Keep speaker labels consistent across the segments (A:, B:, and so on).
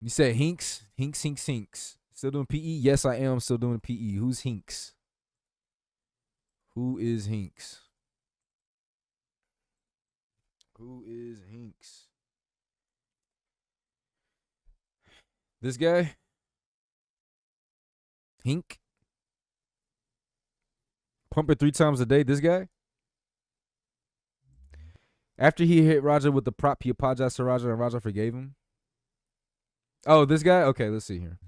A: You said Hinks? Hinks. Still doing PE? Yes, I am still doing PE. Who's Hinks? Who is Hinks? Who is Hinks? This guy? Hink? Pump it 3 times a day, this guy? After he hit Raja with the prop, he apologized to Raja and Raja forgave him. Oh, this guy? Okay, let's see here.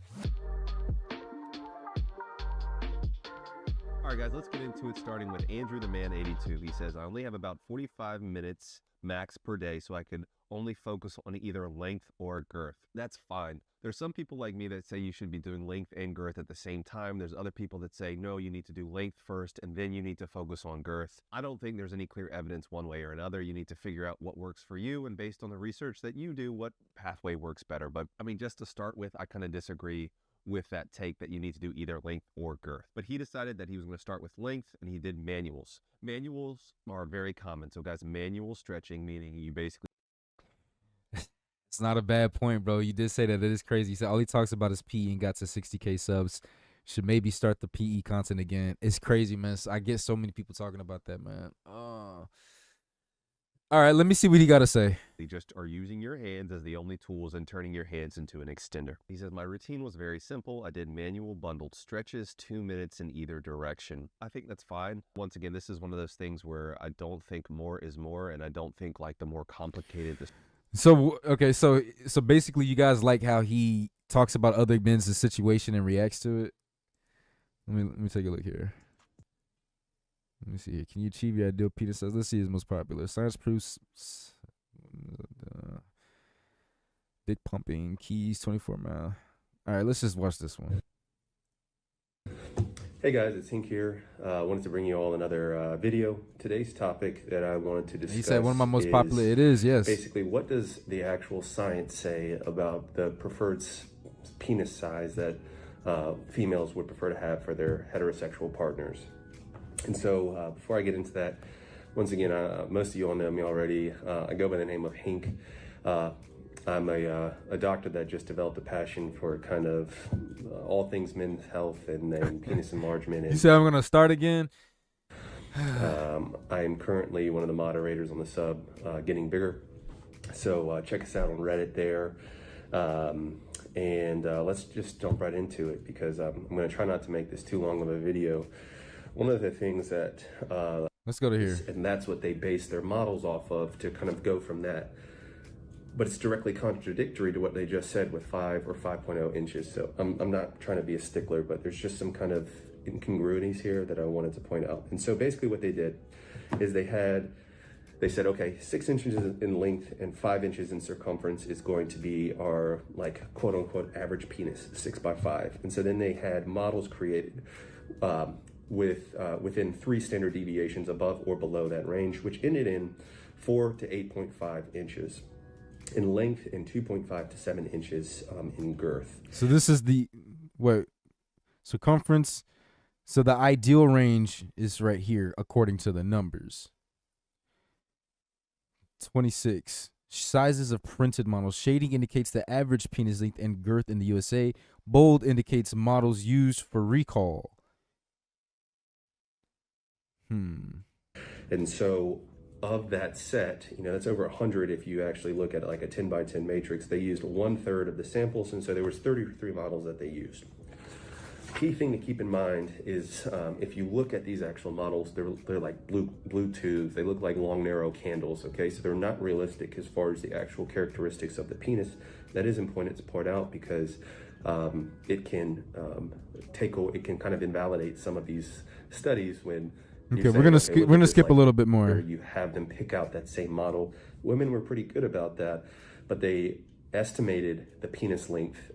B: All right, guys, let's get into it, starting with Andrew the Man 82. He says, I only have about 45 minutes max per day, so I could only focus on either length or girth. That's fine. There's some people like me that say you should be doing length and girth at the same time. There's other people that say, no, you need to do length first, and then you need to focus on girth. I don't think there's any clear evidence one way or another. You need to figure out what works for you, and based on the research that you do, what pathway works better. But I mean, just to start with, I kind of disagree with that take that you need to do either length or girth. But he decided that he was going to start with length, and he did manuals. Manuals are very common. So guys, manual stretching, meaning you basically...
A: It's not a bad point, bro. You did say that. It is crazy. He said all he talks about is PE and got to 60K subs. Should maybe start the PE content again. It's crazy, man. I get so many people talking about that, man. All right, let me see what he got to say.
B: You just are using your hands as the only tools and turning your hands into an extender. He says, my routine was very simple. I did manual bundled stretches, 2 minutes in either direction. I think that's fine. Once again, this is one of those things where I don't think more is more, and I don't think like the more complicated the...
A: So, okay, so basically you guys like how he talks about other men's situation and reacts to it? Let me take a look here. Let me see here. Can you achieve your ideal penis size? Let's see his most popular. Science proofs. Dick pumping. Keys, 24 mile. All right, let's just watch this one.
C: Hey guys, it's Hink here. I wanted to bring you all another video. Today's topic that I wanted to discuss,
A: He said one of my most popular. It is, yes.
C: Basically, what does the actual science say about the preferred penis size that females would prefer to have for their heterosexual partners? And so before I get into that, once again, most of you all know me already. I go by the name of Hink. I'm a doctor that just developed a passion for kind of all things men's health and penis enlargement. And,
A: you said I'm going to start again?
C: I am currently one of the moderators on the sub, Getting Bigger. So check us out on Reddit there. And let's just jump right into it, because I'm going to try not to make this too long of a video. One of the things that...
A: let's go to here.
C: And that's what they base their models off of, to kind of go from that. But it's directly contradictory to what they just said with 5 or 5.0 inches. So I'm not trying to be a stickler, but there's just some kind of incongruities here that I wanted to point out. And so basically what they did is they said, okay, 6 inches in length and 5 inches in circumference is going to be our, like, quote unquote average penis, 6x5. And so then they had models created within 3 standard deviations above or below that range, which ended in 4 to 8.5 inches in length and 2.5 to 7 inches in girth.
A: So this is the circumference. So the ideal range is right here according to the numbers. 26. Sizes of printed models. Shading indicates the average penis length and girth in the USA. Bold indicates models used for recall.
C: And so of that set, that's over 100 if you actually look at it like a 10 by 10 matrix. They used 1/3 of the samples, and so there was 33 models that they used. Key thing to keep in mind is if you look at these actual models, they're like blue tubes. They look like long, narrow candles, okay? So they're not realistic as far as the actual characteristics of the penis. That is important to point out, because it can kind of invalidate some of these studies when...
A: Okay, we're gonna skip a little bit more.
C: Where you have them pick out that same model. Women were pretty good about that, but they estimated the penis length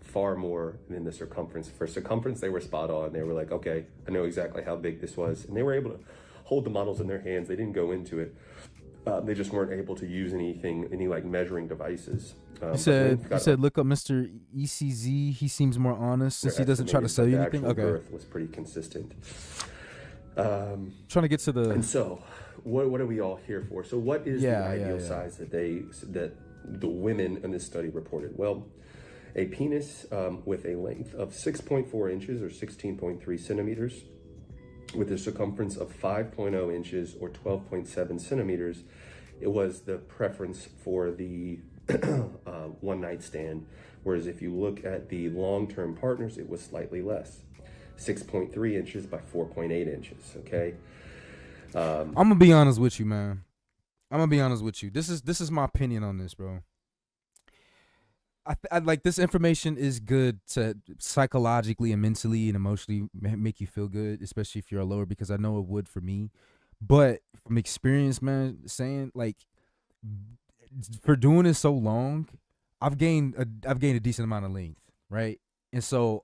C: far more than the circumference. For circumference, they were spot on. They were like, okay, I know exactly how big this was, and they were able to hold the models in their hands. They didn't go into it. They just weren't able to use any like measuring devices.
A: You said look up Mr. ECZ. He seems more honest since he doesn't try to sell you anything. Okay.
C: Girth was pretty consistent.
A: Trying to get to the...
C: And so, what are we all here for? So what is the ideal size that the women in this study reported? Well, A penis with a length of 6.4 inches or 16.3 centimeters, with a circumference of 5.0 inches or 12.7 centimeters, it was the preference for the one night stand. Whereas if you look at the long-term partners, it was slightly less, 6.3 inches by 4.8 inches. Okay.
A: I'm gonna be honest with you, man. I'm gonna be honest with you. This is my opinion on this, bro. I like this information is good to psychologically and mentally and emotionally make you feel good, especially if you're a lower, because I know it would for me. But from experience, man, saying like for doing this so long, I've gained a decent amount of length, right? And so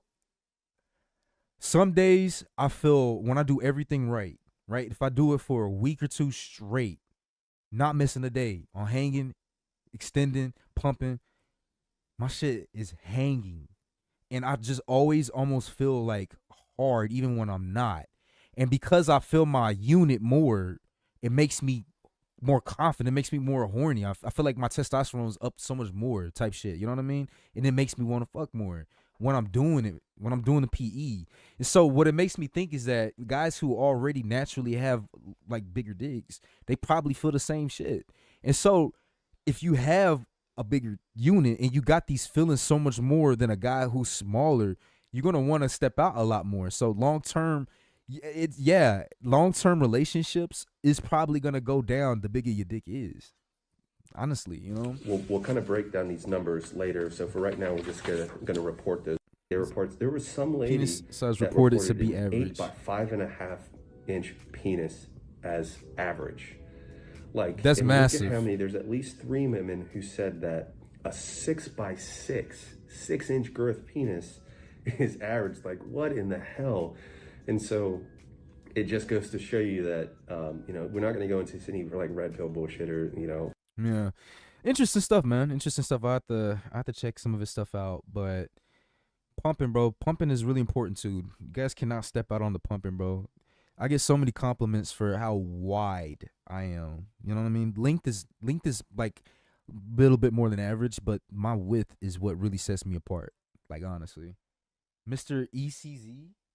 A: some days I feel when I do everything right, if I do it for a week or two straight, not missing a day on hanging, extending, pumping, my shit is hanging. And I just always almost feel like hard even when I'm not. And because I feel my unit more, it makes me more confident. It makes me more horny. I feel like my testosterone is up so much more type shit. You know what I mean? And it makes me want to fuck more when I'm doing it, when I'm doing the PE. And so what it makes me think is that guys who already naturally have like bigger dicks, they probably feel the same shit. And so if you have a bigger unit and you got these feelings so much more than a guy who's smaller, you're going to want to step out a lot more. So long-term relationships is probably going to go down the bigger your dick is. Honestly, you know?
C: We'll kind of break down these numbers later. So for right now, we're just going to report those reports. There was some lady
A: Penis size
C: that
A: reported to
C: reported
A: be
C: an
A: average.
C: 8 by 5.5 inch penis as average. Like,
A: that's
C: and
A: massive.
C: Look at how many. There's at least 3 women who said that a 6 by 6 inch girth penis is average. Like, what in the hell? And so it just goes to show you that we're not going to go into any like red pill bullshit or
A: Yeah, interesting stuff, man. Interesting stuff. I have to check some of his stuff out. But pumping, bro, pumping is really important too. You guys cannot step out on the pumping, bro. I get so many compliments for how wide I am. You know what I mean? Length is like a little bit more than average, but my width is what really sets me apart. Like honestly, Mr. ECZ,